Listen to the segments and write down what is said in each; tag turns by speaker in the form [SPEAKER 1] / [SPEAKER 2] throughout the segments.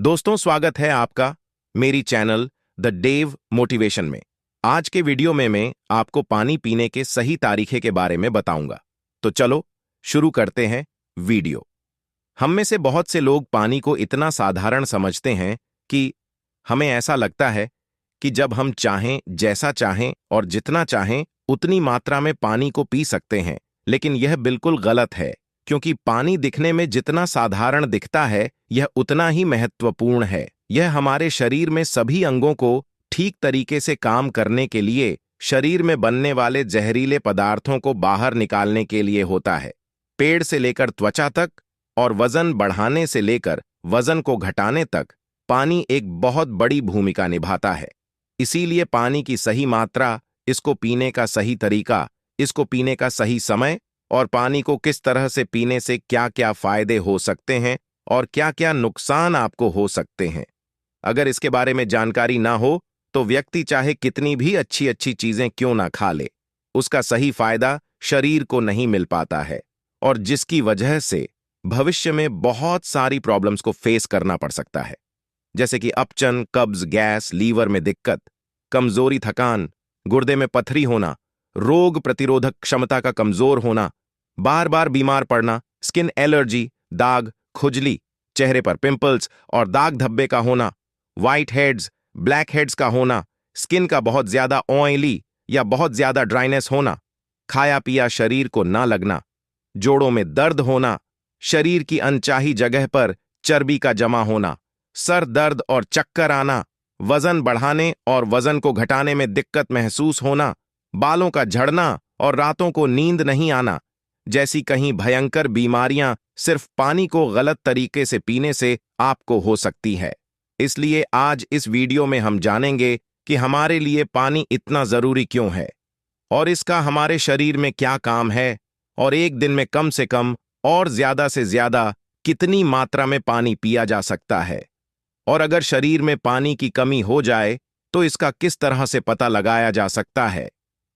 [SPEAKER 1] दोस्तों, स्वागत है आपका मेरी चैनल द डेव मोटिवेशन में। आज के वीडियो में मैं आपको पानी पीने के सही तरीके के बारे में बताऊंगा। तो चलो शुरू करते हैं वीडियो। हम में से बहुत से लोग पानी को इतना साधारण समझते हैं कि हमें ऐसा लगता है कि जब हम चाहें, जैसा चाहें और जितना चाहें उतनी मात्रा में पानी को पी सकते हैं। लेकिन यह बिल्कुल गलत है, क्योंकि पानी दिखने में जितना साधारण दिखता है यह उतना ही महत्वपूर्ण है। यह हमारे शरीर में सभी अंगों को ठीक तरीके से काम करने के लिए, शरीर में बनने वाले जहरीले पदार्थों को बाहर निकालने के लिए होता है। पेड़ से लेकर त्वचा तक और वजन बढ़ाने से लेकर वजन को घटाने तक पानी एक बहुत बड़ी भूमिका निभाता है। इसीलिए पानी की सही मात्रा, इसको पीने का सही तरीका, इसको पीने का सही समय और पानी को किस तरह से पीने से क्या क्या फायदे हो सकते हैं और क्या क्या नुकसान आपको हो सकते हैं, अगर इसके बारे में जानकारी ना हो तो व्यक्ति चाहे कितनी भी अच्छी अच्छी चीजें क्यों ना खा ले, उसका सही फायदा शरीर को नहीं मिल पाता है, और जिसकी वजह से भविष्य में बहुत सारी प्रॉब्लम्स को फेस करना पड़ सकता है, जैसे कि अपचन, कब्ज, गैस, लीवर में दिक्कत, कमजोरी, थकान, गुर्दे में पथरी होना, रोग प्रतिरोधक क्षमता का कमजोर होना, बार बार बीमार पड़ना, स्किन एलर्जी, दाग, खुजली, चेहरे पर पिंपल्स और दाग धब्बे का होना, व्हाइट हेड्स, ब्लैक हेड्स का होना, स्किन का बहुत ज्यादा ऑयली या बहुत ज्यादा ड्राइनेस होना, खाया पिया शरीर को ना लगना, जोड़ों में दर्द होना, शरीर की अनचाही जगह पर चर्बी का जमा होना, सर दर्द और चक्कर आना, वजन बढ़ाने और वजन को घटाने में दिक्कत महसूस होना, बालों का झड़ना और रातों को नींद नहीं आना जैसी कहीं भयंकर बीमारियां सिर्फ पानी को गलत तरीके से पीने से आपको हो सकती है। इसलिए आज इस वीडियो में हम जानेंगे कि हमारे लिए पानी इतना जरूरी क्यों है और इसका हमारे शरीर में क्या काम है, और एक दिन में कम से कम और ज्यादा से ज्यादा कितनी मात्रा में पानी पिया जा सकता है, और अगर शरीर में पानी की कमी हो जाए तो इसका किस तरह से पता लगाया जा सकता है,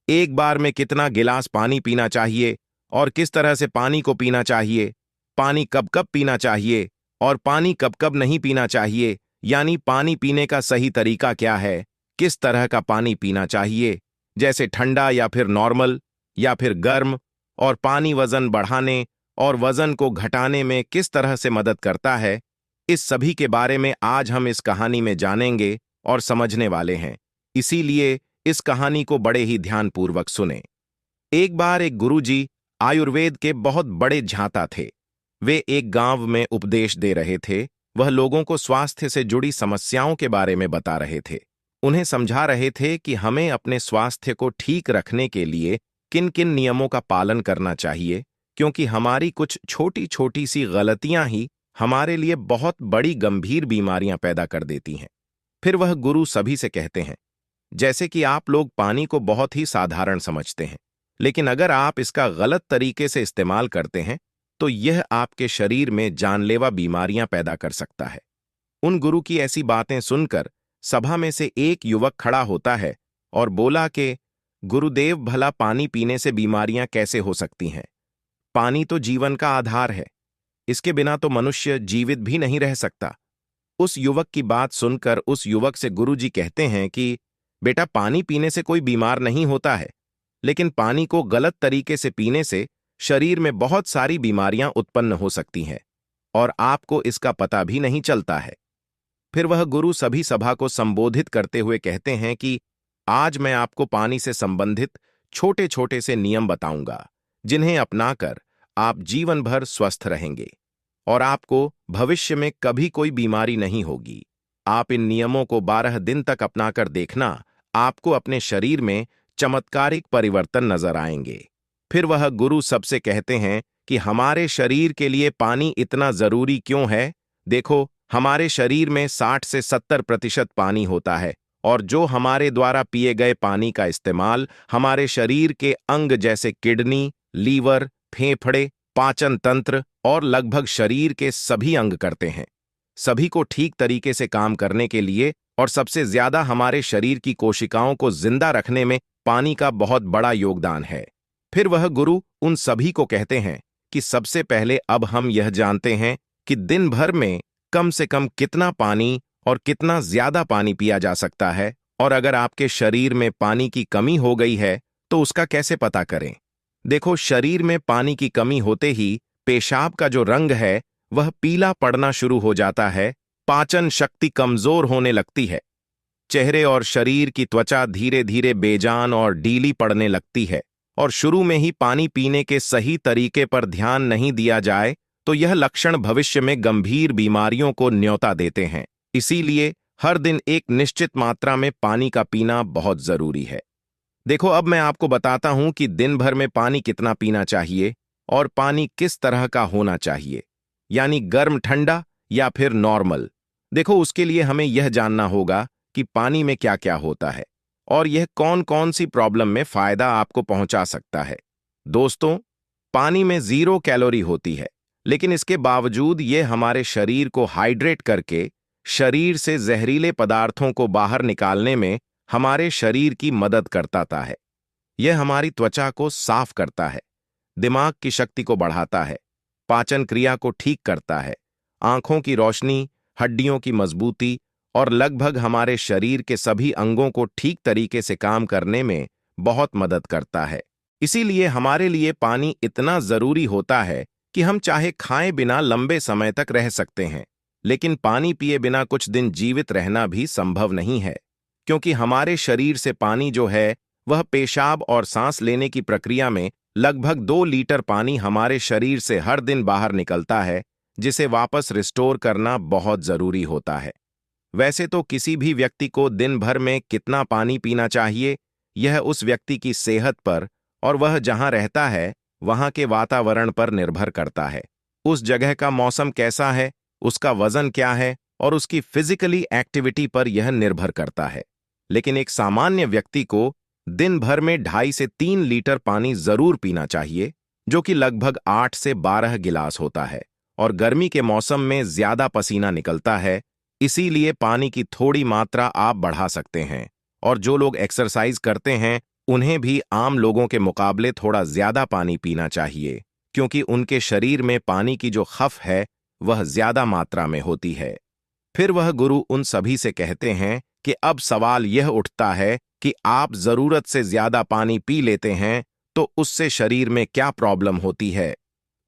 [SPEAKER 1] एक बार में कितना गिलास पानी पीना चाहिए और किस तरह से पानी को पीना चाहिए, पानी कब कब पीना चाहिए और पानी कब कब नहीं पीना चाहिए, यानी पानी पीने का सही तरीका क्या है, किस तरह का पानी पीना चाहिए, जैसे ठंडा या फिर नॉर्मल या फिर गर्म, और पानी वजन बढ़ाने और वजन को घटाने में किस तरह से मदद करता है, इस सभी के बारे में आज हम इस कहानी में जानेंगे और समझने वाले हैं। इसीलिए इस कहानी को बड़े ही ध्यानपूर्वक सुनें। एक बार एक गुरुजी आयुर्वेद के बहुत बड़े झांता थे। वे एक गांव में उपदेश दे रहे थे। वह लोगों को स्वास्थ्य से जुड़ी समस्याओं के बारे में बता रहे थे। उन्हें समझा रहे थे कि हमें अपने स्वास्थ्य को ठीक रखने के लिए किन किन नियमों का पालन करना चाहिए, क्योंकि हमारी कुछ छोटी छोटी सी गलतियां ही हमारे लिए बहुत बड़ी गंभीर बीमारियां पैदा कर देती हैं। फिर वह गुरु सभी से कहते हैं, जैसे कि आप लोग पानी को बहुत ही साधारण समझते हैं, लेकिन अगर आप इसका गलत तरीके से इस्तेमाल करते हैं तो यह आपके शरीर में जानलेवा बीमारियां पैदा कर सकता है। उन गुरु की ऐसी बातें सुनकर सभा में से एक युवक खड़ा होता है और बोला कि गुरुदेव, भला पानी पीने से बीमारियां कैसे हो सकती हैं? पानी तो जीवन का आधार है, इसके बिना तो मनुष्य जीवित भी नहीं रह सकता। उस युवक की बात सुनकर उस युवक से गुरुजी कहते हैं कि बेटा, पानी पीने से कोई बीमार नहीं होता है, लेकिन पानी को गलत तरीके से पीने से शरीर में बहुत सारी बीमारियां उत्पन्न हो सकती हैं और आपको इसका पता भी नहीं चलता है। फिर वह गुरु सभी सभा को संबोधित करते हुए कहते हैं कि आज मैं आपको पानी से संबंधित छोटे छोटे से नियम बताऊंगा, जिन्हें अपनाकर आप जीवन भर स्वस्थ रहेंगे और आपको भविष्य में कभी कोई बीमारी नहीं होगी। आप इन नियमों को 12 दिन तक अपनाकर देखना, आपको अपने शरीर में चमत्कारिक परिवर्तन नजर आएंगे। फिर वह गुरु सबसे कहते हैं कि हमारे शरीर के लिए पानी इतना जरूरी क्यों है। देखो, हमारे शरीर में 60 से 70% पानी होता है, और जो हमारे द्वारा पिए गए पानी का इस्तेमाल हमारे शरीर के अंग जैसे किडनी, लीवर, फेफड़े, पाचन तंत्र और लगभग शरीर के सभी अंग करते हैं। सभी को ठीक तरीके से काम करने के लिए और सबसे ज्यादा हमारे शरीर की कोशिकाओं को जिंदा रखने में पानी का बहुत बड़ा योगदान है। फिर वह गुरु उन सभी को कहते हैं कि सबसे पहले अब हम यह जानते हैं कि दिन भर में कम से कम कितना पानी और कितना ज्यादा पानी पिया जा सकता है, और अगर आपके शरीर में पानी की कमी हो गई है तो उसका कैसे पता करें। देखो, शरीर में पानी की कमी होते ही पेशाब का जो रंग है वह पीला पड़ना शुरू हो जाता है, पाचन शक्ति कमजोर होने लगती है, चेहरे और शरीर की त्वचा धीरे धीरे बेजान और ढीली पड़ने लगती है, और शुरू में ही पानी पीने के सही तरीके पर ध्यान नहीं दिया जाए तो यह लक्षण भविष्य में गंभीर बीमारियों को न्योता देते हैं। इसीलिए हर दिन एक निश्चित मात्रा में पानी का पीना बहुत जरूरी है। देखो, अब मैं आपको बताता हूं कि दिन भर में पानी कितना पीना चाहिए और पानी किस तरह का होना चाहिए, यानी गर्म ठंडा या फिर नॉर्मल। देखो, उसके लिए हमें यह जानना होगा कि पानी में क्या क्या होता है और यह कौन कौन सी प्रॉब्लम में फायदा आपको पहुंचा सकता है। दोस्तों, पानी में 0 कैलोरी होती है, लेकिन इसके बावजूद यह हमारे शरीर को हाइड्रेट करके शरीर से जहरीले पदार्थों को बाहर निकालने में हमारे शरीर की मदद करता है। यह हमारी त्वचा को साफ करता है, दिमाग की शक्ति को बढ़ाता है, पाचन क्रिया को ठीक करता है, आंखों की रोशनी, हड्डियों की मजबूती और लगभग हमारे शरीर के सभी अंगों को ठीक तरीके से काम करने में बहुत मदद करता है। इसीलिए हमारे लिए पानी इतना जरूरी होता है कि हम चाहे खाए बिना लंबे समय तक रह सकते हैं, लेकिन पानी पिए बिना कुछ दिन जीवित रहना भी संभव नहीं है, क्योंकि हमारे शरीर से पानी जो है वह पेशाब और सांस लेने की प्रक्रिया में लगभग 2 लीटर पानी हमारे शरीर से हर दिन बाहर निकलता है, जिसे वापस रिस्टोर करना बहुत जरूरी होता है। वैसे तो किसी भी व्यक्ति को दिन भर में कितना पानी पीना चाहिए, यह उस व्यक्ति की सेहत पर और वह जहां रहता है वहां के वातावरण पर निर्भर करता है। उस जगह का मौसम कैसा है, उसका वजन क्या है और उसकी फिजिकली एक्टिविटी पर यह निर्भर करता है। लेकिन एक सामान्य व्यक्ति को दिन भर में 2.5 से 3 लीटर पानी जरूर पीना चाहिए, जो कि लगभग 8 से 12 गिलास होता है, और गर्मी के मौसम में ज्यादा पसीना निकलता है, इसीलिए पानी की थोड़ी मात्रा आप बढ़ा सकते हैं। और जो लोग एक्सरसाइज करते हैं उन्हें भी आम लोगों के मुकाबले थोड़ा ज्यादा पानी पीना चाहिए, क्योंकि उनके शरीर में पानी की जो खफ है वह ज्यादा मात्रा में होती है। फिर वह गुरु उन सभी से कहते हैं कि अब सवाल यह उठता है कि आप जरूरत से ज्यादा पानी पी लेते हैं तो उससे शरीर में क्या प्रॉब्लम होती है।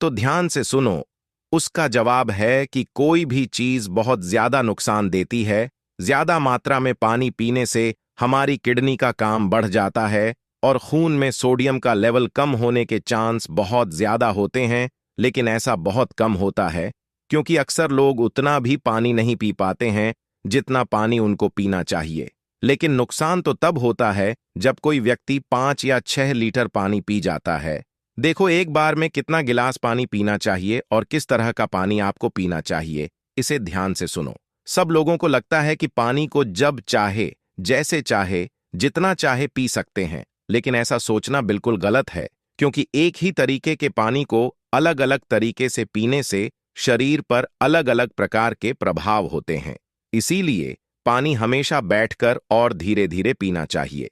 [SPEAKER 1] तो ध्यान से सुनो, उसका जवाब है कि कोई भी चीज बहुत ज्यादा नुकसान देती है। ज्यादा मात्रा में पानी पीने से हमारी किडनी का काम बढ़ जाता है और खून में सोडियम का लेवल कम होने के चांस बहुत ज्यादा होते हैं, लेकिन ऐसा बहुत कम होता है क्योंकि अक्सर लोग उतना भी पानी नहीं पी पाते हैं जितना पानी उनको पीना चाहिए। लेकिन नुकसान तो तब होता है जब कोई व्यक्ति 5 या 6 लीटर पानी पी जाता है। देखो, एक बार में कितना गिलास पानी पीना चाहिए और किस तरह का पानी आपको पीना चाहिए, इसे ध्यान से सुनो। सब लोगों को लगता है कि पानी को जब चाहे, जैसे चाहे, जितना चाहे पी सकते हैं, लेकिन ऐसा सोचना बिल्कुल गलत है, क्योंकि एक ही तरीके के पानी को अलग अलग तरीके से पीने से शरीर पर अलग अलग प्रकार के प्रभाव होते हैं। इसीलिए पानी हमेशा बैठकर और धीरे धीरे पीना चाहिए,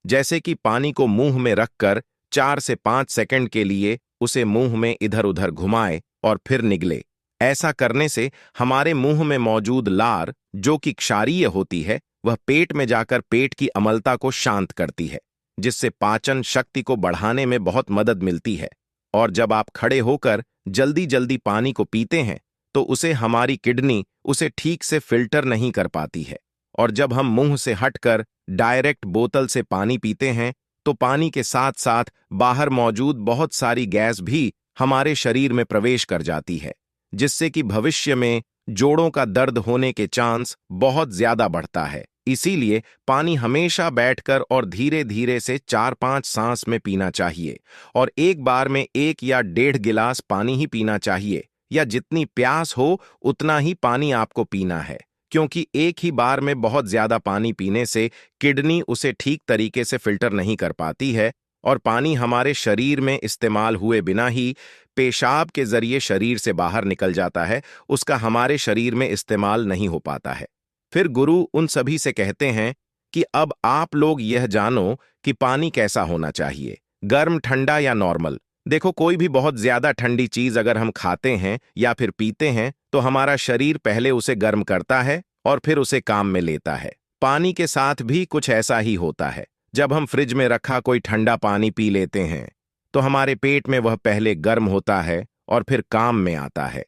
[SPEAKER 1] जैसे कि पानी को मुंह में रखकर 4 से 5 सेकंड के लिए उसे मुंह में इधर उधर घुमाए और फिर निगले। ऐसा करने से हमारे मुंह में मौजूद लार, जो कि क्षारीय होती है, वह पेट में जाकर पेट की अम्लता को शांत करती है, जिससे पाचन शक्ति को बढ़ाने में बहुत मदद मिलती है। और जब आप खड़े होकर जल्दी जल्दी पानी को पीते हैं तो उसे हमारी किडनी उसे ठीक से फिल्टर नहीं कर पाती है, और जब हम मुंह से हटकर डायरेक्ट बोतल से पानी पीते हैं तो पानी के साथ साथ बाहर मौजूद बहुत सारी गैस भी हमारे शरीर में प्रवेश कर जाती है, जिससे कि भविष्य में जोड़ों का दर्द होने के चांस बहुत ज्यादा बढ़ता है। इसीलिए पानी हमेशा बैठकर और धीरे धीरे से 4-5 सांस में पीना चाहिए, और एक बार में 1 या 1.5 गिलास पानी ही पीना चाहिए, या जितनी प्यास हो उतना ही पानी आपको पीना है, क्योंकि एक ही बार में बहुत ज्यादा पानी पीने से किडनी उसे ठीक तरीके से फिल्टर नहीं कर पाती है, और पानी हमारे शरीर में इस्तेमाल हुए बिना ही पेशाब के जरिए शरीर से बाहर निकल जाता है, उसका हमारे शरीर में इस्तेमाल नहीं हो पाता है। फिर गुरु उन सभी से कहते हैं कि अब आप लोग यह जानो कि पानी कैसा होना चाहिए, गर्म, ठंडा या नॉर्मल। देखो, कोई भी बहुत ज्यादा ठंडी चीज अगर हम खाते हैं या फिर पीते हैं तो हमारा शरीर पहले उसे गर्म करता है और फिर उसे काम में लेता है। पानी के साथ भी कुछ ऐसा ही होता है। जब हम फ्रिज में रखा कोई ठंडा पानी पी लेते हैं तो हमारे पेट में वह पहले गर्म होता है और फिर काम में आता है।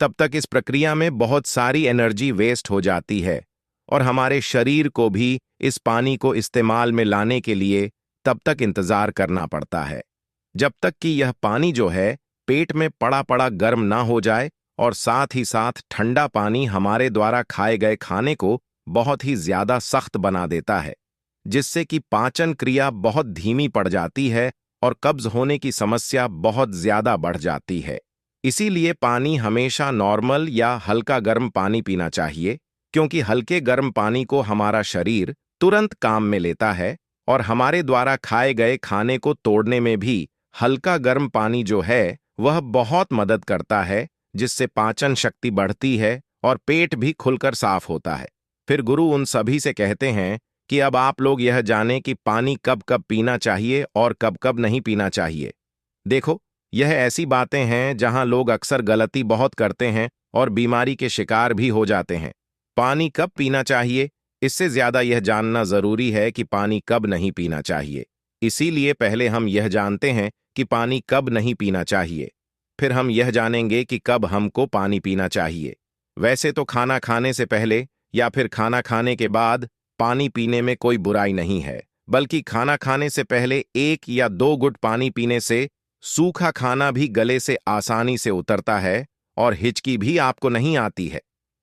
[SPEAKER 1] तब तक इस प्रक्रिया में बहुत सारी एनर्जी वेस्ट हो जाती है और हमारे शरीर को भी इस पानी को इस्तेमाल में लाने के लिए तब तक इंतजार करना पड़ता है जब तक कि यह पानी जो है पेट में पड़ा पड़ा गर्म ना हो जाए, और साथ ही साथ ठंडा पानी हमारे द्वारा खाए गए खाने को बहुत ही ज्यादा सख्त बना देता है, जिससे कि पाचन क्रिया बहुत धीमी पड़ जाती है और कब्ज होने की समस्या बहुत ज्यादा बढ़ जाती है। इसीलिए पानी हमेशा नॉर्मल या हल्का गर्म पानी पीना चाहिए, क्योंकि हल्के गर्म पानी को हमारा शरीर तुरंत काम में लेता है और हमारे द्वारा खाए गए खाने को तोड़ने में भी हल्का गर्म पानी जो है वह बहुत मदद करता है, जिससे पाचन शक्ति बढ़ती है और पेट भी खुलकर साफ होता है। फिर गुरु उन सभी से कहते हैं कि अब आप लोग यह जानें कि पानी कब कब पीना चाहिए और कब कब नहीं पीना चाहिए। देखो, यह ऐसी बातें हैं जहां लोग अक्सर गलती बहुत करते हैं और बीमारी के शिकार भी हो जाते हैं। पानी कब पीना चाहिए, इससे ज्यादा यह जानना जरूरी है कि पानी कब नहीं पीना चाहिए। इसीलिए पहले हम यह जानते हैं कि पानी कब नहीं पीना चाहिए, फिर हम यह जानेंगे कि कब हमको पानी पीना चाहिए। वैसे तो खाना खाने से पहले या फिर खाना खाने के बाद पानी पीने में कोई बुराई नहीं है, बल्कि खाना खाने से पहले 1 या 2 घुट पानी पीने से सूखा खाना भी गले से आसानी से उतरता है और हिचकी भी आपको नहीं आती है।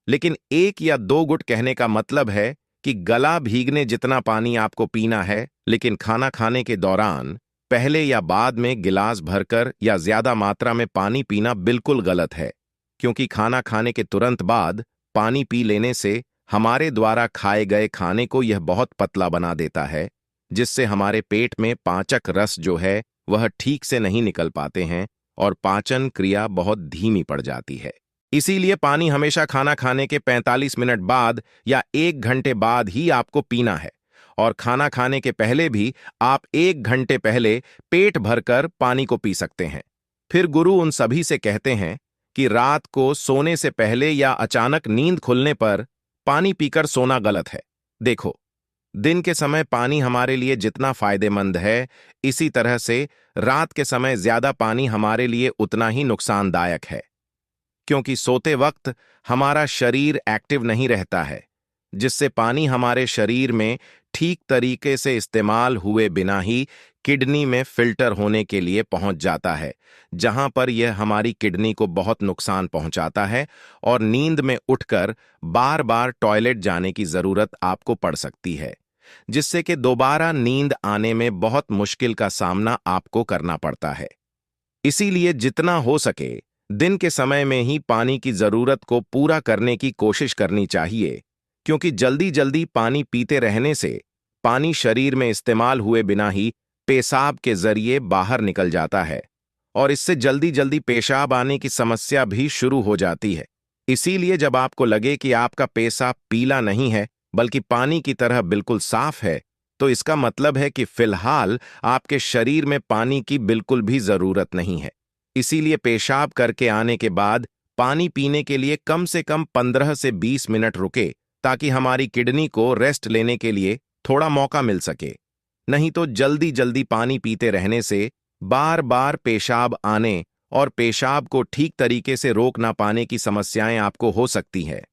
[SPEAKER 1] लेकिन 1 या 2 घुट कहने का मतलब है कि गला भीगने जितना पानी आपको पीना है, लेकिन खाना खाने के दौरान पहले या बाद में गिलास भरकर या ज्यादा मात्रा में पानी पीना बिल्कुल गलत है, क्योंकि खाना खाने के तुरंत बाद पानी पी लेने से हमारे द्वारा खाए गए खाने को यह बहुत पतला बना देता है, जिससे हमारे पेट में पाचक रस जो है वह ठीक से नहीं निकल पाते हैं और पाचन क्रिया बहुत धीमी पड़ जाती है। इसीलिए पानी हमेशा खाना खाने के 45 मिनट बाद या 1 घंटे बाद ही आपको पीना है, और खाना खाने के पहले भी आप 1 घंटे पहले पेट भरकर पानी को पी सकते हैं। फिर गुरु उन सभी से कहते हैं कि रात को सोने से पहले या अचानक नींद खुलने पर पानी पीकर सोना गलत है। देखो, दिन के समय पानी हमारे लिए जितना फायदेमंद है, इसी तरह से रात के समय ज्यादा पानी हमारे लिए उतना ही नुकसानदायक है, क्योंकि सोते वक्त हमारा शरीर एक्टिव नहीं रहता है, जिससे पानी हमारे शरीर में ठीक तरीके से इस्तेमाल हुए बिना ही किडनी में फिल्टर होने के लिए पहुंच जाता है, जहां पर यह हमारी किडनी को बहुत नुकसान पहुंचाता है और नींद में उठकर बार बार टॉयलेट जाने की जरूरत आपको पड़ सकती है, जिससे कि दोबारा नींद आने में बहुत मुश्किल का सामना आपको करना पड़ता है। इसीलिए जितना हो सके दिन के समय में ही पानी की जरूरत को पूरा करने की कोशिश करनी चाहिए, क्योंकि जल्दी जल्दी पानी पीते रहने से पानी शरीर में इस्तेमाल हुए बिना ही पेशाब के जरिए बाहर निकल जाता है और इससे जल्दी जल्दी पेशाब आने की समस्या भी शुरू हो जाती है। इसीलिए जब आपको लगे कि आपका पेशाब पीला नहीं है बल्कि पानी की तरह बिल्कुल साफ है, तो इसका मतलब है कि फिलहाल आपके शरीर में पानी की बिल्कुल भी जरूरत नहीं है। इसीलिए पेशाब करके आने के बाद पानी पीने के लिए कम से कम 15 से 20 मिनट रुके, ताकि हमारी किडनी को रेस्ट लेने के लिए थोड़ा मौका मिल सके। नहीं तो जल्दी जल्दी पानी पीते रहने से बार बार पेशाब आने और पेशाब को ठीक तरीके से रोक ना पाने की समस्याएं आपको हो सकती है।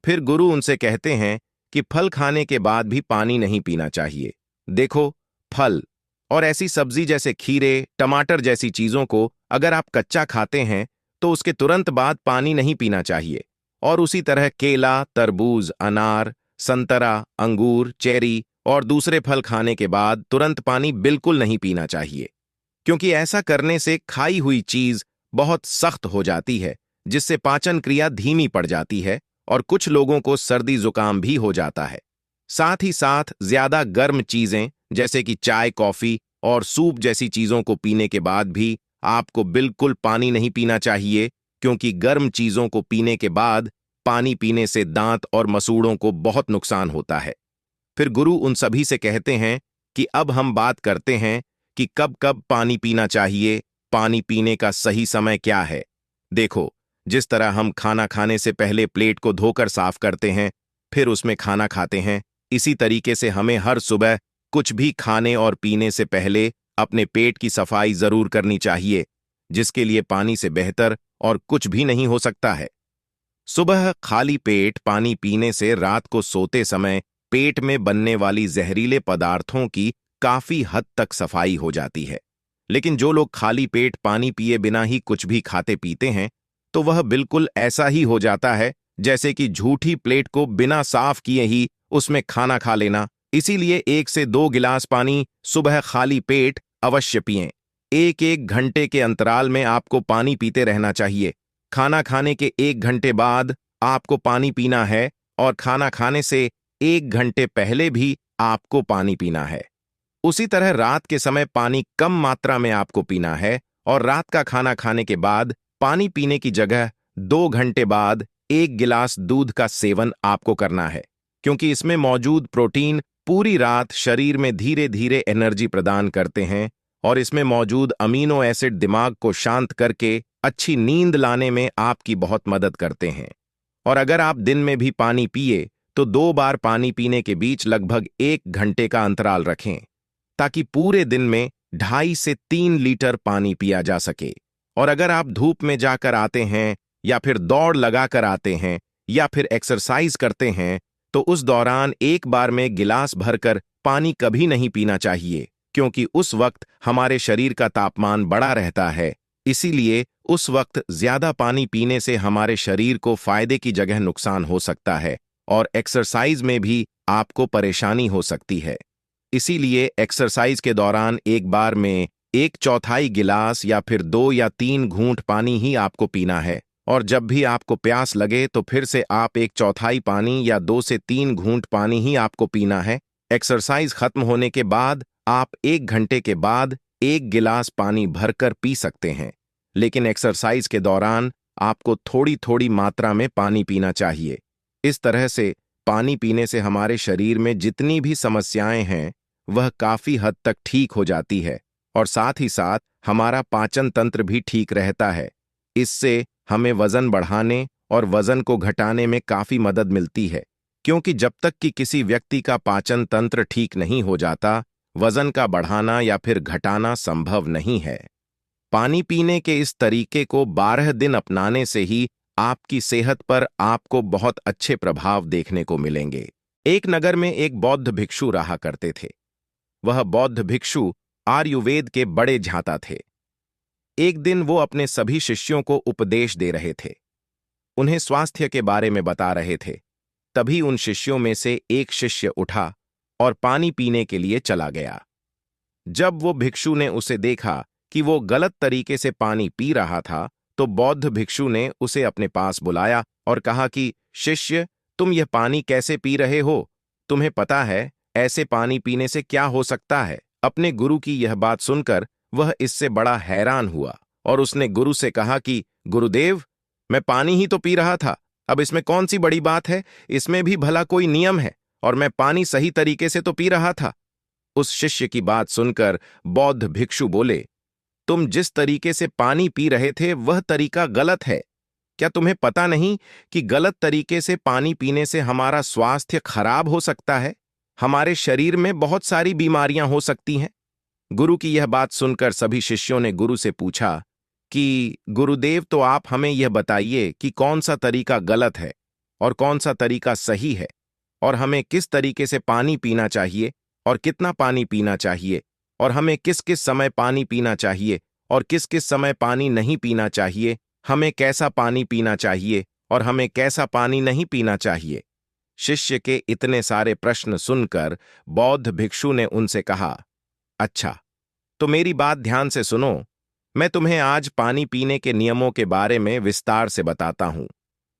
[SPEAKER 1] फिर गुरु उनसे कहते हैं कि फल खाने के बाद भी पानी नहीं पीना चाहिए। देखो, फल और ऐसी सब्जी जैसे खीरे, टमाटर जैसी चीजों को अगर आप कच्चा खाते हैं तो उसके तुरंत बाद पानी नहीं पीना चाहिए, और उसी तरह केला, तरबूज, अनार, संतरा, अंगूर, चेरी और दूसरे फल खाने के बाद तुरंत पानी बिल्कुल नहीं पीना चाहिए, क्योंकि ऐसा करने से खाई हुई चीज बहुत सख्त हो जाती है, जिससे पाचन क्रिया धीमी पड़ जाती है और कुछ लोगों को सर्दी जुकाम भी हो जाता है। साथ ही साथ ज्यादा गर्म चीजें जैसे कि चाय, कॉफी और सूप जैसी चीजों को पीने के बाद भी आपको बिल्कुल पानी नहीं पीना चाहिए, क्योंकि गर्म चीजों को पीने के बाद पानी पीने से दांत और मसूड़ों को बहुत नुकसान होता है। फिर गुरु उन सभी से कहते हैं कि अब हम बात करते हैं कि कब कब पानी पीना चाहिए, पानी पीने का सही समय क्या है। देखो, जिस तरह हम खाना खाने से पहले प्लेट को धोकर साफ करते हैं, फिर उसमें खाना खाते हैं, इसी तरीके से हमें हर सुबह कुछ भी खाने और पीने से पहले अपने पेट की सफाई जरूर करनी चाहिए, जिसके लिए पानी से बेहतर और कुछ भी नहीं हो सकता है। सुबह खाली पेट पानी पीने से रात को सोते समय पेट में बनने वाली जहरीले पदार्थों की काफी हद तक सफाई हो जाती है। लेकिन जो लोग खाली पेट पानी पिए बिना ही कुछ भी खाते पीते हैं, तो वह बिल्कुल ऐसा ही हो जाता है जैसे कि झूठी प्लेट को बिना साफ किए ही उसमें खाना खा लेना। इसीलिए 1 से 2 गिलास पानी सुबह खाली पेट अवश्य पिएं। 1-1 घंटे के अंतराल में आपको पानी पीते रहना चाहिए। खाना खाने के 1 घंटे बाद आपको पानी पीना है और खाना खाने से 1 घंटे पहले भी आपको पानी पीना है। उसी तरह रात के समय पानी कम मात्रा में आपको पीना है और रात का खाना खाने के बाद पानी पीने की जगह 2 घंटे बाद 1 गिलास दूध का सेवन आपको करना है, क्योंकि इसमें मौजूद प्रोटीन पूरी रात शरीर में धीरे धीरे एनर्जी प्रदान करते हैं और इसमें मौजूद अमीनो एसिड दिमाग को शांत करके अच्छी नींद लाने में आपकी बहुत मदद करते हैं। और अगर आप दिन में भी पानी पिए तो 2 बार पानी पीने के बीच लगभग 1 घंटे का अंतराल रखें, ताकि पूरे दिन में 2.5 से 3 लीटर पानी पिया जा सके। और अगर आप धूप में जाकर आते हैं या फिर दौड़ लगाकर आते हैं या फिर एक्सरसाइज करते हैं, तो उस दौरान एक बार में गिलास भरकर पानी कभी नहीं पीना चाहिए, क्योंकि उस वक्त हमारे शरीर का तापमान बढ़ा रहता है। इसीलिए उस वक्त ज्यादा पानी पीने से हमारे शरीर को फायदे की जगह नुकसान हो सकता है और एक्सरसाइज में भी आपको परेशानी हो सकती है। इसीलिए एक्सरसाइज के दौरान एक बार में 1/4 गिलास या फिर 2 या 3 घूंट पानी ही आपको पीना है, और जब भी आपको प्यास लगे तो फिर से आप 1/4 पानी या 2 से 3 घूंट पानी ही आपको पीना है। एक्सरसाइज खत्म होने के बाद आप 1 घंटे के बाद 1 गिलास पानी भरकर पी सकते हैं, लेकिन एक्सरसाइज के दौरान आपको थोड़ी थोड़ी मात्रा में पानी पीना चाहिए। इस तरह से पानी पीने से हमारे शरीर में जितनी भी समस्याएं हैं वह काफी हद तक ठीक हो जाती है और साथ ही साथ हमारा पाचन तंत्र भी ठीक रहता है। इससे हमें वजन बढ़ाने और वजन को घटाने में काफी मदद मिलती है, क्योंकि जब तक कि किसी व्यक्ति का पाचन तंत्र ठीक नहीं हो जाता, वजन का बढ़ाना या फिर घटाना संभव नहीं है। पानी पीने के इस तरीके को 12 दिन अपनाने से ही आपकी सेहत पर आपको बहुत अच्छे प्रभाव देखने को मिलेंगे। एक नगर में एक बौद्ध भिक्षु रहा करते थे। वह बौद्ध भिक्षु आयुर्वेद के बड़े झांता थे। एक दिन वो अपने सभी शिष्यों को उपदेश दे रहे थे, उन्हें स्वास्थ्य के बारे में बता रहे थे। तभी उन शिष्यों में से एक शिष्य उठा और पानी पीने के लिए चला गया। जब वो भिक्षु ने उसे देखा कि वो गलत तरीके से पानी पी रहा था, तो बौद्ध भिक्षु ने उसे अपने पास बुलाया और कहा कि शिष्य, तुम यह पानी कैसे पी रहे हो? तुम्हें पता है ऐसे पानी पीने से क्या हो सकता है? अपने गुरु की यह बात सुनकर वह इससे बड़ा हैरान हुआ और उसने गुरु से कहा कि गुरुदेव, मैं पानी ही तो पी रहा था, अब इसमें कौन सी बड़ी बात है? इसमें भी भला कोई नियम है, और मैं पानी सही तरीके से तो पी रहा था। उस शिष्य की बात सुनकर बौद्ध भिक्षु बोले, तुम जिस तरीके से पानी पी रहे थे वह तरीका गलत है। क्या तुम्हें पता नहीं कि गलत तरीके से पानी पीने से हमारा स्वास्थ्य खराब हो सकता है? हमारे शरीर में बहुत सारी बीमारियां हो सकती हैं। गुरु की यह बात सुनकर सभी शिष्यों ने गुरु से पूछा कि गुरुदेव, तो आप हमें यह बताइए कि कौन सा तरीका गलत है और कौन सा तरीका सही है, और हमें किस तरीके से पानी पीना चाहिए और कितना पानी पीना चाहिए, और हमें किस किस समय पानी पीना चाहिए और किस किस समय पानी नहीं पीना चाहिए, हमें कैसा पानी पीना चाहिए और हमें कैसा पानी नहीं पीना चाहिए। शिष्य के इतने सारे प्रश्न सुनकर बौद्ध भिक्षु ने उनसे कहा, अच्छा, तो मेरी बात ध्यान से सुनो। मैं तुम्हें आज पानी पीने के नियमों के बारे में विस्तार से बताता हूं।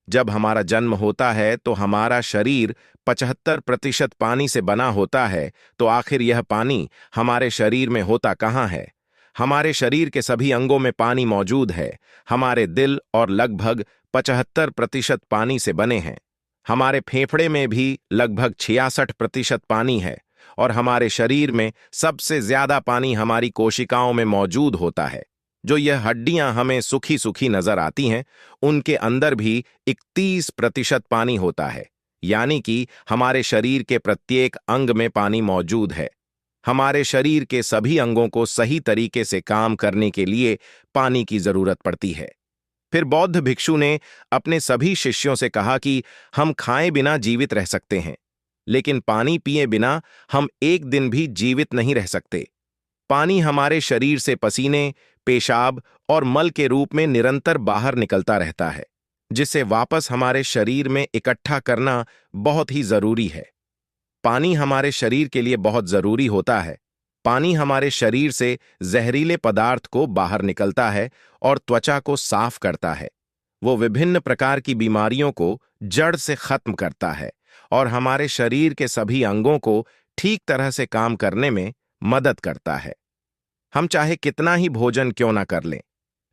[SPEAKER 1] जब हमारा जन्म होता है तो हमारा शरीर 75% पानी से बना होता है, तो आखिर यह पानी हमारे शरीर में होता कहाँ है? हमारे शरीर के सभी अंगों में पानी मौजूद है। हमारे दिल और लगभग 75% पानी से बने हैं। हमारे फेफड़े में भी लगभग 66% पानी है, और हमारे शरीर में सबसे ज्यादा पानी हमारी कोशिकाओं में मौजूद होता है, जो यह हड्डियां हमें सूखी सूखी नजर आती हैं, उनके अंदर भी 31% पानी होता है। यानी कि हमारे शरीर के प्रत्येक अंग में पानी मौजूद है। हमारे शरीर के सभी अंगों को सही तरीके से काम करने के लिए पानी की जरूरत पड़ती है। फिर बौद्ध भिक्षु ने अपने सभी शिष्यों से कहा कि हम खाए बिना जीवित रह सकते हैं, लेकिन पानी पिए बिना हम एक दिन भी जीवित नहीं रह सकते। पानी हमारे शरीर से पसीने, पेशाब और मल के रूप में निरंतर बाहर निकलता रहता है, जिसे वापस हमारे शरीर में इकट्ठा करना बहुत ही जरूरी है। पानी हमारे शरीर के लिए बहुत जरूरी होता है। पानी हमारे शरीर से जहरीले पदार्थ को बाहर निकलता है और त्वचा को साफ करता है। वो विभिन्न प्रकार की बीमारियों को जड़ से खत्म करता है और हमारे शरीर के सभी अंगों को ठीक तरह से काम करने में मदद करता है। हम चाहे कितना ही भोजन क्यों ना कर लें,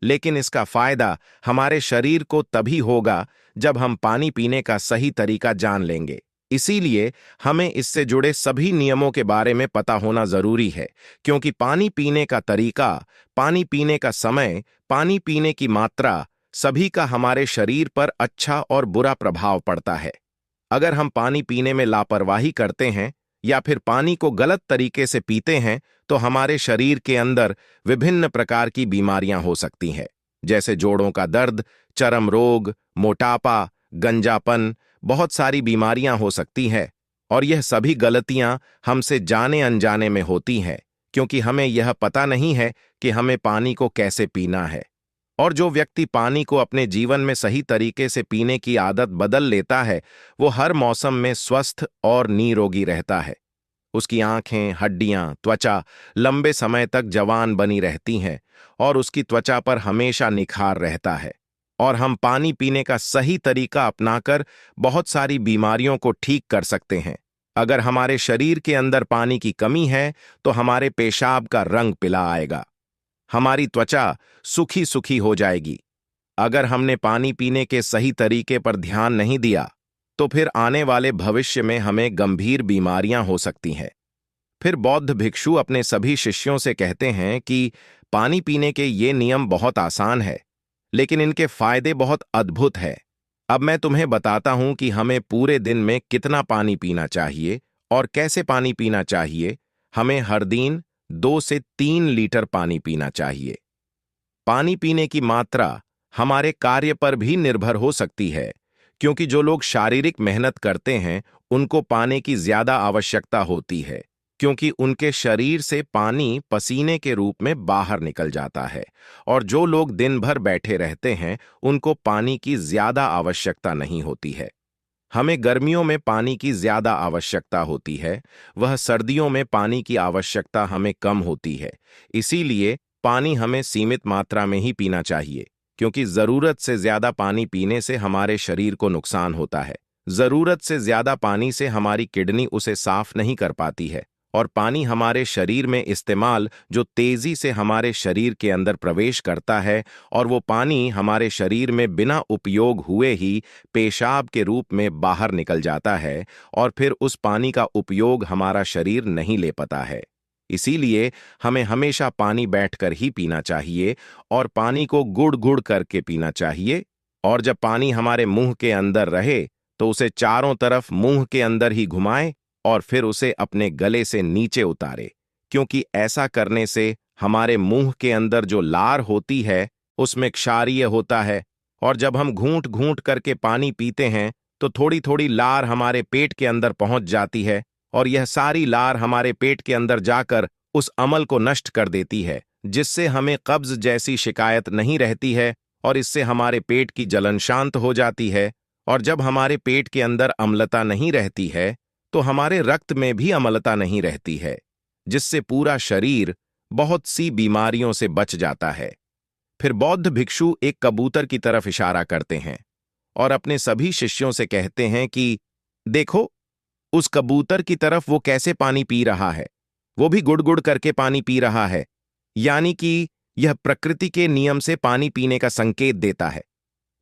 [SPEAKER 1] लेकिन इसका फायदा हमारे शरीर को तभी होगा जब हम पानी पीने का सही तरीका जान लेंगे। इसीलिए हमें इससे जुड़े सभी नियमों के बारे में पता होना जरूरी है, क्योंकि पानी पीने का तरीका, पानी पीने का समय, पानी पीने की मात्रा सभी का हमारे शरीर पर अच्छा और बुरा प्रभाव पड़ता है। अगर हम पानी पीने में लापरवाही करते हैं या फिर पानी को गलत तरीके से पीते हैं, तो हमारे शरीर के अंदर विभिन्न प्रकार की बीमारियां हो सकती हैं, जैसे जोड़ों का दर्द, चर्म रोग, मोटापा, गंजापन, बहुत सारी बीमारियां हो सकती हैं। और यह सभी गलतियां हमसे जाने अनजाने में होती हैं, क्योंकि हमें यह पता नहीं है कि हमें पानी को कैसे पीना है। और जो व्यक्ति पानी को अपने जीवन में सही तरीके से पीने की आदत बदल लेता है, वो हर मौसम में स्वस्थ और निरोगी रहता है। उसकी आंखें, हड्डियां, त्वचा लंबे समय तक जवान बनी रहती हैं और उसकी त्वचा पर हमेशा निखार रहता है। और हम पानी पीने का सही तरीका अपनाकर बहुत सारी बीमारियों को ठीक कर सकते हैं। अगर हमारे शरीर के अंदर पानी की कमी है, तो हमारे पेशाब का रंग पीला आएगा, हमारी त्वचा सूखी सूखी हो जाएगी। अगर हमने पानी पीने के सही तरीके पर ध्यान नहीं दिया, तो फिर आने वाले भविष्य में हमें गंभीर बीमारियां हो सकती हैं। फिर बौद्ध भिक्षु अपने सभी शिष्यों से कहते हैं कि पानी पीने के ये नियम बहुत आसान है, लेकिन इनके फायदे बहुत अद्भुत हैं। अब मैं तुम्हें बताता हूं कि हमें पूरे दिन में कितना पानी पीना चाहिए और कैसे पानी पीना चाहिए। हमें हर दिन 2 से 3 लीटर पानी पीना चाहिए। पानी पीने की मात्रा हमारे कार्य पर भी निर्भर हो सकती है, क्योंकि जो लोग शारीरिक मेहनत करते हैं, उनको पानी की ज्यादा आवश्यकता होती है, क्योंकि उनके शरीर से पानी पसीने के रूप में बाहर निकल जाता है। और जो लोग दिन भर बैठे रहते हैं, उनको पानी की ज्यादा आवश्यकता नहीं होती है। हमें गर्मियों में पानी की ज्यादा आवश्यकता होती है, वह सर्दियों में पानी की आवश्यकता हमें कम होती है। इसीलिए पानी हमें सीमित मात्रा में ही पीना चाहिए, क्योंकि जरूरत से ज्यादा पानी पीने से हमारे शरीर को नुकसान होता है। जरूरत से ज्यादा पानी से हमारी किडनी उसे साफ नहीं कर पाती है, और पानी हमारे शरीर में इस्तेमाल जो तेजी से हमारे शरीर के अंदर प्रवेश करता है, और वो पानी हमारे शरीर में बिना उपयोग हुए ही पेशाब के रूप में बाहर निकल जाता है, और फिर उस पानी का उपयोग हमारा शरीर नहीं ले पाता है। इसीलिए हमें हमेशा पानी बैठकर ही पीना चाहिए, और पानी को गुड़ गुड़ करके पीना चाहिए। और जब पानी हमारे मुंह के अंदर रहे, तो उसे चारों तरफ मुंह के अंदर ही घुमाएं और फिर उसे अपने गले से नीचे उतारे, क्योंकि ऐसा करने से हमारे मुंह के अंदर जो लार होती है, उसमें क्षारीय होता है। और जब हम घूंट घूंट करके पानी पीते हैं, तो थोड़ी थोड़ी लार हमारे पेट के अंदर पहुंच जाती है, और यह सारी लार हमारे पेट के अंदर जाकर उस अमल को नष्ट कर देती है, जिससे हमें कब्ज जैसी शिकायत नहीं रहती है, और इससे हमारे पेट की जलन शांत हो जाती है। और जब हमारे पेट के अंदर अम्लता नहीं रहती है, तो हमारे रक्त में भी अम्लता नहीं रहती है, जिससे पूरा शरीर बहुत सी बीमारियों से बच जाता है। फिर बौद्ध भिक्षु एक कबूतर की तरफ इशारा करते हैं और अपने सभी शिष्यों से कहते हैं कि देखो, उस कबूतर की तरफ वो कैसे पानी पी रहा है, वो भी गुड़ गुड़ करके पानी पी रहा है। यानी कि यह प्रकृति के नियम से पानी पीने का संकेत देता है।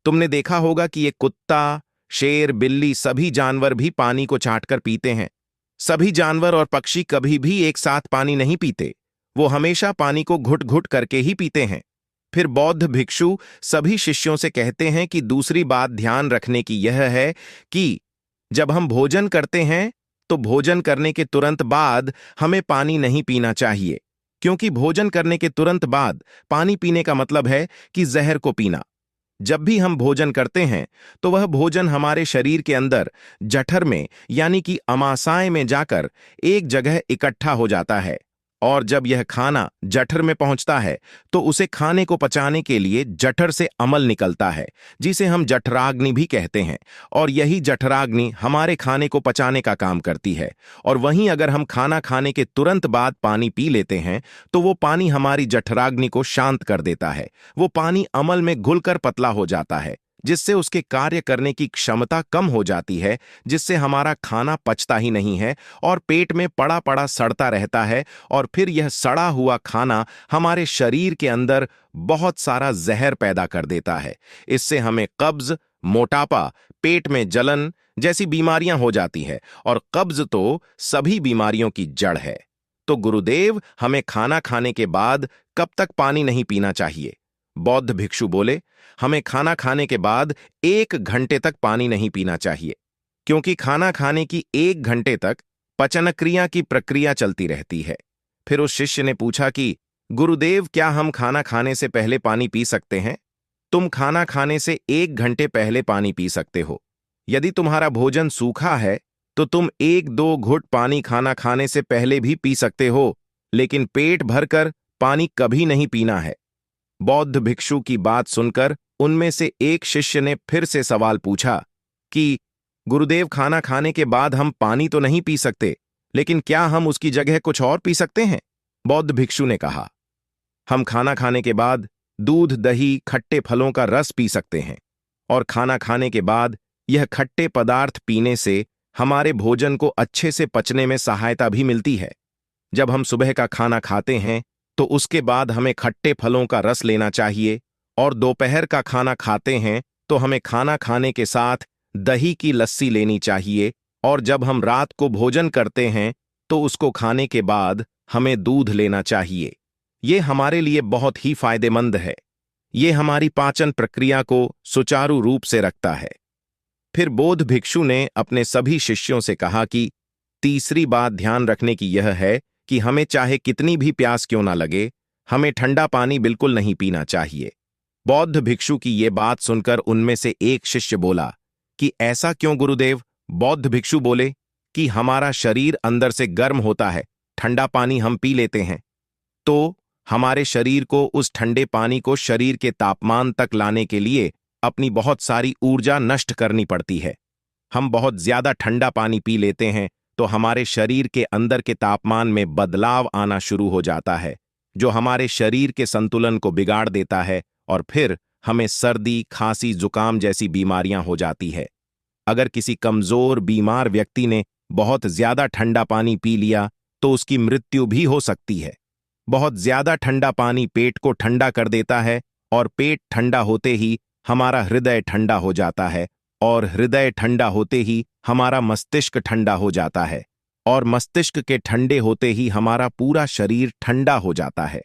[SPEAKER 1] तुमने देखा होगा कि ये कुत्ता, शेर, बिल्ली, सभी जानवर भी पानी को चाटकर पीते हैं। सभी जानवर और पक्षी कभी भी एक साथ पानी नहीं पीते, वो हमेशा पानी को घुट घुट करके ही पीते हैं। फिर बौद्ध भिक्षु सभी शिष्यों से कहते हैं कि दूसरी बात ध्यान रखने की यह है कि जब हम भोजन करते हैं तो भोजन करने के तुरंत बाद हमें पानी नहीं पीना चाहिए, क्योंकि भोजन करने के तुरंत बाद पानी पीने का मतलब है कि जहर को पीना। जब भी हम भोजन करते हैं तो वह भोजन हमारे शरीर के अंदर जठर में यानी कि अमाशय में जाकर एक जगह इकट्ठा हो जाता है, और जब यह खाना जठर में पहुंचता है तो उसे खाने को पचाने के लिए जठर से अमल निकलता है, जिसे हम जठराग्नि भी कहते हैं। और यही जठराग्नि हमारे खाने को पचाने का काम करती है। और वहीं अगर हम खाना खाने के तुरंत बाद पानी पी लेते हैं तो वो पानी हमारी जठराग्नि को शांत कर देता है। वो पानी अमल में घुलकर पतला हो जाता है, जिससे उसके कार्य करने की क्षमता कम हो जाती है, जिससे हमारा खाना पचता ही नहीं है और पेट में पड़ा पड़ा सड़ता रहता है। और फिर यह सड़ा हुआ खाना हमारे शरीर के अंदर बहुत सारा जहर पैदा कर देता है। इससे हमें कब्ज, मोटापा, पेट में जलन जैसी बीमारियां हो जाती है, और कब्ज तो सभी बीमारियों की जड़ है। तो गुरुदेव, हमें खाना खाने के बाद कब तक पानी नहीं पीना चाहिए? बौद्ध भिक्षु बोले, हमें खाना खाने के बाद 1 घंटे तक पानी नहीं पीना चाहिए, क्योंकि खाना खाने की 1 घंटे तक पचन क्रिया की प्रक्रिया चलती रहती है। फिर उस शिष्य ने पूछा कि गुरुदेव, क्या हम खाना खाने से पहले पानी पी सकते हैं? तुम खाना खाने से 1 घंटे पहले पानी पी सकते हो। यदि तुम्हारा भोजन सूखा है तो तुम 1-2 घुट पानी खाना खाने से पहले भी पी सकते हो, लेकिन पेट भरकर पानी कभी नहीं पीना है। बौद्ध भिक्षु की बात सुनकर उनमें से एक शिष्य ने फिर से सवाल पूछा कि गुरुदेव, खाना खाने के बाद हम पानी तो नहीं पी सकते, लेकिन क्या हम उसकी जगह कुछ और पी सकते हैं? बौद्ध भिक्षु ने कहा, हम खाना खाने के बाद दूध, दही, खट्टे फलों का रस पी सकते हैं, और खाना खाने के बाद यह खट्टे पदार्थ पीने से हमारे भोजन को अच्छे से पचने में सहायता भी मिलती है। जब हम सुबह का खाना खाते हैं तो उसके बाद हमें खट्टे फलों का रस लेना चाहिए, और दोपहर का खाना खाते हैं तो हमें खाना खाने के साथ दही की लस्सी लेनी चाहिए, और जब हम रात को भोजन करते हैं तो उसको खाने के बाद हमें दूध लेना चाहिए। ये हमारे लिए बहुत ही फायदेमंद है। ये हमारी पाचन प्रक्रिया को सुचारू रूप से रखता है। फिर बौद्ध भिक्षु ने अपने सभी शिष्यों से कहा कि तीसरी बात ध्यान रखने की यह है कि हमें चाहे कितनी भी प्यास क्यों ना लगे, हमें ठंडा पानी बिल्कुल नहीं पीना चाहिए। बौद्ध भिक्षु की ये बात सुनकर उनमें से एक शिष्य बोला कि ऐसा क्यों गुरुदेव? बौद्ध भिक्षु बोले कि हमारा शरीर अंदर से गर्म होता है, ठंडा पानी हम पी लेते हैं तो हमारे शरीर को उस ठंडे पानी को शरीर के तापमान तक लाने के लिए अपनी बहुत सारी ऊर्जा नष्ट करनी पड़ती है। हम बहुत ज्यादा ठंडा पानी पी लेते हैं तो हमारे शरीर के अंदर के तापमान में बदलाव आना शुरू हो जाता है, जो हमारे शरीर के संतुलन को बिगाड़ देता है, और फिर हमें सर्दी, खांसी, जुकाम जैसी बीमारियां हो जाती है। अगर किसी कमजोर, बीमार व्यक्ति ने बहुत ज्यादा ठंडा पानी पी लिया तो उसकी मृत्यु भी हो सकती है। बहुत ज्यादा ठंडा पानी पेट को ठंडा कर देता है, और पेट ठंडा होते ही हमारा हृदय ठंडा हो जाता है, और हृदय ठंडा होते ही हमारा मस्तिष्क ठंडा हो जाता है, और मस्तिष्क के ठंडे होते ही हमारा पूरा शरीर ठंडा हो जाता है।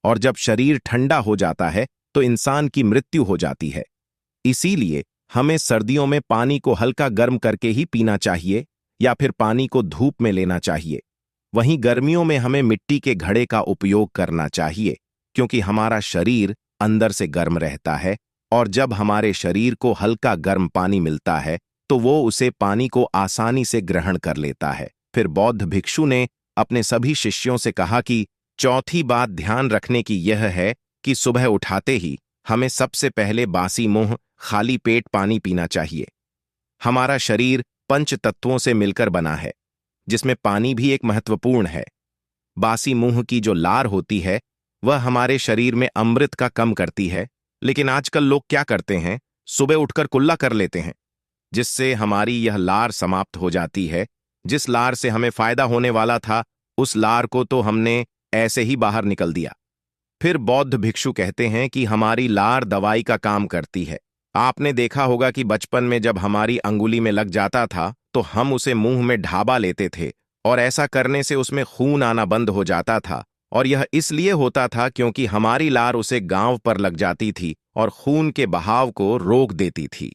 [SPEAKER 1] और जब शरीर ठंडा हो जाता है तो इंसान की मृत्यु हो जाती है। इसीलिए हमें सर्दियों में पानी को हल्का गर्म करके ही पीना चाहिए, या फिर पानी को धूप में लेना चाहिए। वहीं गर्मियों में हमें मिट्टी के घड़े का उपयोग करना चाहिए, क्योंकि हमारा शरीर अंदर से गर्म रहता है, और जब हमारे शरीर को हल्का गर्म पानी मिलता है तो वो उसे पानी को आसानी से ग्रहण कर लेता है। फिर बौद्ध भिक्षु ने अपने सभी शिष्यों से कहा कि चौथी बात ध्यान रखने की यह है कि सुबह उठाते ही हमें सबसे पहले बासी मुंह, खाली पेट पानी पीना चाहिए। हमारा शरीर 5 तत्वों से मिलकर बना है, जिसमें पानी भी एक महत्वपूर्ण है। बासी मुंह की जो लार होती है वह हमारे शरीर में अमृत का कम करती है, लेकिन आजकल लोग क्या करते हैं, सुबह उठकर कुल्ला कर लेते हैं, जिससे हमारी यह लार समाप्त हो जाती है। जिस लार से हमें फायदा होने वाला था उस लार को तो हमने ऐसे ही बाहर निकल दिया। फिर बौद्ध भिक्षु कहते हैं कि हमारी लार दवाई का काम करती है। आपने देखा होगा कि बचपन में जब हमारी अंगुली में लग जाता था तो हम उसे मुंह में ढाबा लेते थे, और ऐसा करने से उसमें खून आना बंद हो जाता था, और यह इसलिए होता था क्योंकि हमारी लार उसे गांव पर लग जाती थी और खून के बहाव को रोक देती थी।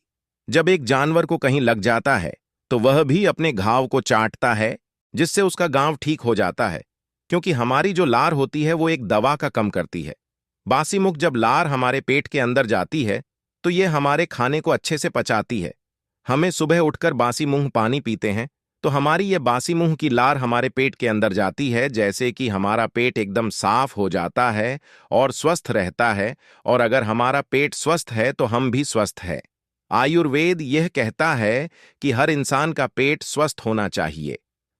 [SPEAKER 1] जब एक जानवर को कहीं लग जाता है तो वह भी अपने घाव को चाटता है, जिससे उसका गांव ठीक हो जाता है, क्योंकि हमारी जो लार होती है वो एक दवा का काम करती है। बासी मुख जब लार हमारे पेट के अंदर जाती है तो ये हमारे खाने को अच्छे से पचाती है। हमें सुबह उठकर बासी मुंह पानी पीते हैं तो हमारी ये बासी मुंह की लार हमारे पेट के अंदर जाती है, जैसे कि हमारा पेट एकदम साफ हो जाता है और स्वस्थ रहता है। और अगर हमारा पेट स्वस्थ है तो हम भी स्वस्थ है। आयुर्वेद यह कहता है कि हर इंसान का पेट स्वस्थ होना चाहिए।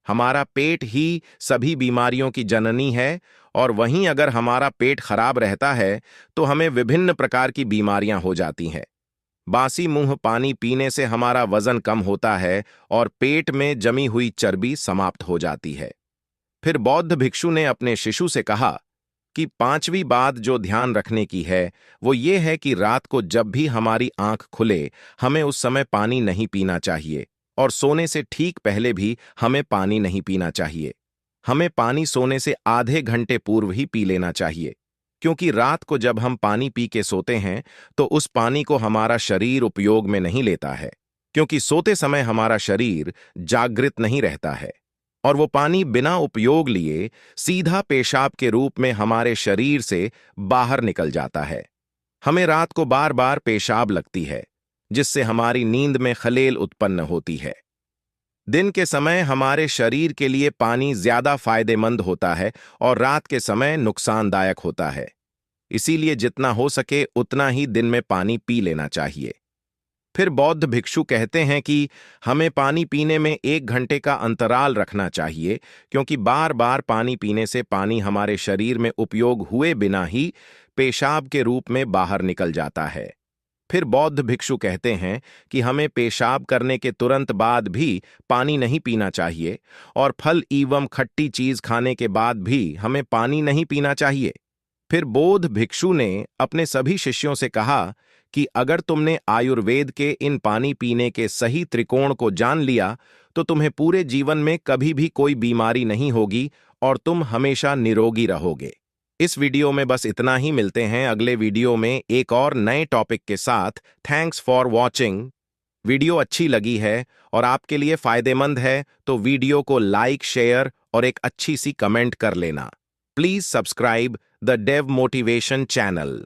[SPEAKER 1] हमारा पेट ही सभी बीमारियों की जननी है, और वहीं अगर हमारा पेट खराब रहता है तो हमें विभिन्न प्रकार की बीमारियां हो जाती हैं। बासी मुंह पानी पीने से हमारा वजन कम होता है और पेट में जमी हुई चर्बी समाप्त हो जाती है। फिर बौद्ध भिक्षु ने अपने शिशु से कहा कि पांचवी बात जो ध्यान रखने की है वो ये है कि रात को जब भी हमारी आंख खुले हमें उस समय पानी नहीं पीना चाहिए, और सोने से ठीक पहले भी हमें पानी नहीं पीना चाहिए। हमें पानी सोने से आधे घंटे पूर्व ही पी लेना चाहिए, क्योंकि रात को जब हम पानी पी के सोते हैं तो उस पानी को हमारा शरीर उपयोग में नहीं लेता है, क्योंकि सोते समय हमारा शरीर जागृत नहीं रहता है, और वो पानी बिना उपयोग लिए सीधा पेशाब के रूप में हमारे शरीर से बाहर निकल जाता है। हमें रात को बार बार पेशाब लगती है, जिससे हमारी नींद में खलेल उत्पन्न होती है। दिन के समय हमारे शरीर के लिए पानी ज्यादा फायदेमंद होता है और रात के समय नुकसानदायक होता है। इसीलिए जितना हो सके उतना ही दिन में पानी पी लेना चाहिए। फिर बौद्ध भिक्षु कहते हैं कि हमें पानी पीने में 1 घंटे का अंतराल रखना चाहिए, क्योंकि बार बार पानी पीने से पानी हमारे शरीर में उपयोग हुए बिना ही पेशाब के रूप में बाहर निकल जाता है। फिर बौद्ध भिक्षु कहते हैं कि हमें पेशाब करने के तुरंत बाद भी पानी नहीं पीना चाहिए, और फल एवं खट्टी चीज खाने के बाद भी हमें पानी नहीं पीना चाहिए। फिर बौद्ध भिक्षु ने अपने सभी शिष्यों से कहा कि अगर तुमने आयुर्वेद के इन पानी पीने के सही त्रिकोण को जान लिया तो तुम्हें पूरे जीवन में कभी भी कोई बीमारी नहीं होगी और तुम हमेशा निरोगी रहोगे। इस वीडियो में बस इतना ही। मिलते हैं अगले वीडियो में एक और नए टॉपिक के साथ। Thanks for watching. वीडियो अच्छी लगी है और आपके लिए फायदेमंद है तो वीडियो को लाइक, शेयर और एक अच्छी सी कमेंट कर लेना। Please subscribe the Dave motivation channel.